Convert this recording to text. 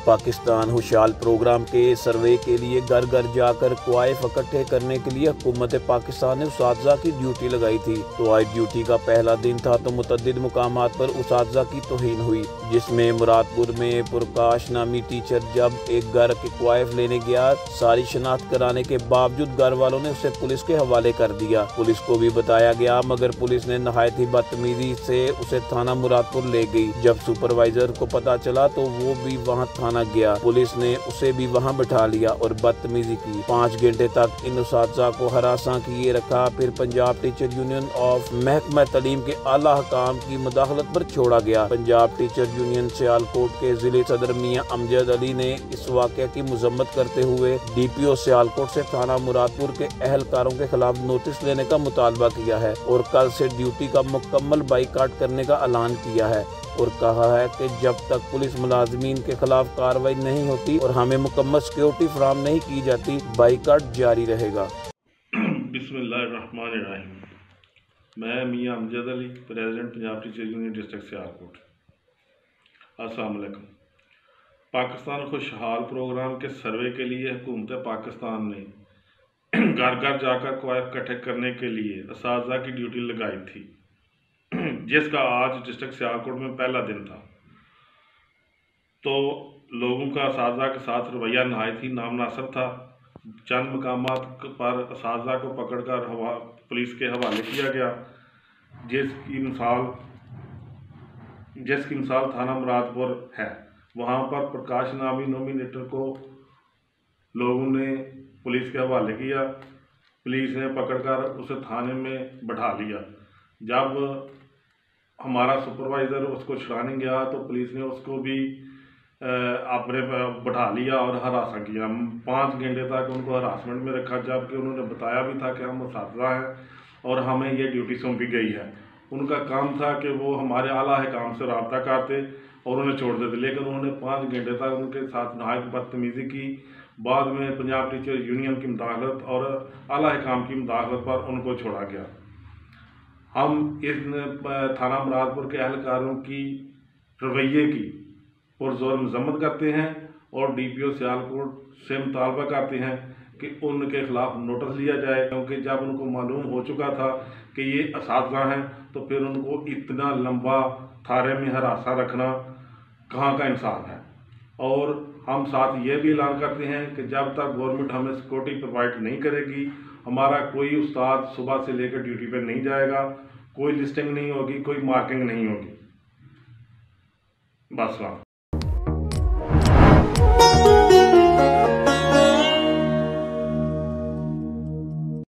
पाकिस्तान खुशहाल प्रोग्राम के सर्वे के लिए घर घर जाकर क्वाइफ इकट्ठे करने के लिए हुकूमत पाकिस्तान ने उसातिज़ा की ड्यूटी लगाई थी। तो आज ड्यूटी का पहला दिन था तो मुतअद्दिद मुकामात पर उसातिज़ा की तौहीन हुई, जिसमें मुरादपुर में प्रकाश नामी टीचर जब एक घर के क्वाइफ लेने गया, सारी शनाख्त कराने के बावजूद घर वालों ने उसे पुलिस के हवाले कर दिया। पुलिस को भी बताया गया मगर पुलिस ने नहायत ही बदतमीजी से उसे थाना मुरादपुर ले गई। जब सुपरवाइजर को पता चला तो वो भी वहाँ थाना गया। पुलिस ने उसे भी वहाँ बैठा लिया और बदतमीजी की। 5 घंटे तक इन उसातिज़ा को हरासा किए रखा। फिर पंजाब टीचर यूनियन ऑफ महकमा तालीम के आला हकाम की मुदाखलत पर छोड़ा गया। पंजाब टीचर यूनियन सियालकोट के जिले सदर मियां अमजद अली ने इस वाक़े की मजम्मत करते हुए DPO सियालकोट से थाना मुरादपुर के अहलकारों के खिलाफ नोटिस लेने का मुतालबा किया है और कल से ड्यूटी का मुकम्मल बाइकाट करने का ऐलान किया है और कहा है कि जब तक पुलिस मुलाजमीन के खिलाफ कार्रवाई नहीं होती और हमें मुकम्मल सिक्योरिटी फराहम नहीं की जाती, बाइकाट जारी रहेगा। बिस्मिल्लाहिर्रहमानिर्रहीम। मैं मियां Amjad Ali, president Punjab teacher union district Sialkot. अस्सलाम वालेकुम। पाकिस्तान खुशहाल प्रोग्राम के सर्वे के लिए हुकूमत पाकिस्तान ने घर घर जाकर क्वाइफ इकट्ठे करने के लिए असातिज़ा की ड्यूटी लगाई थी, जिसका आज डिस्ट्रिक्ट सियालकोट में पहला दिन था। तो लोगों का असातिज़ा के साथ रवैया नहायत ही नामनासिब था। चंद मकामात पर असातिज़ा को पकड़कर पुलिस के हवाले किया गया, जिसकी मिसाल थाना मुरादपुर है। वहाँ पर प्रकाश नामी नोमिनेटर को लोगों ने पुलिस के हवाले किया। पुलिस ने पकड़कर उसे थाने में बैठा लिया। जब हमारा सुपरवाइज़र उसको छुड़ाने गया तो पुलिस ने उसको भी अपने बैठा लिया और हरासा किया। 5 घंटे तक उनको हरासमेंट में रखा, जबकि उन्होंने बताया भी था कि हम असातिज़ा हैं और हमें ये ड्यूटी सौंपी गई है। उनका काम था कि वो हमारे आला हकाम से रब्ता करते और उन्हें छोड़ देते, लेकिन उन्होंने 5 घंटे तक उनके साथ नहायत बदतमीज़ी की। बाद में पंजाब टीचर यूनियन की मुदाखलत और आला हकाम की मुदाखलत पर उनको छोड़ा गया। हम इस थाना मुरादपुर के अहलकारों की रवैये की पुरजोर मजम्मत करते हैं और DPO सियालकोट से मुतालबा करते हैं कि उनके खिलाफ नोटिस लिया जाए, क्योंकि जब उनको मालूम हो चुका था कि ये असातिज़ा हैं तो फिर उनको इतना लंबा थाने में हरासा रखना कहाँ का इंसान है। और हम साथ ये भी ऐलान करते हैं कि जब तक गवर्नमेंट हमें सिक्योरिटी प्रोवाइड नहीं करेगी, हमारा कोई उस्ताद सुबह से लेकर ड्यूटी पर नहीं जाएगा, कोई लिस्टिंग नहीं होगी, कोई मार्किंग नहीं होगी। बस।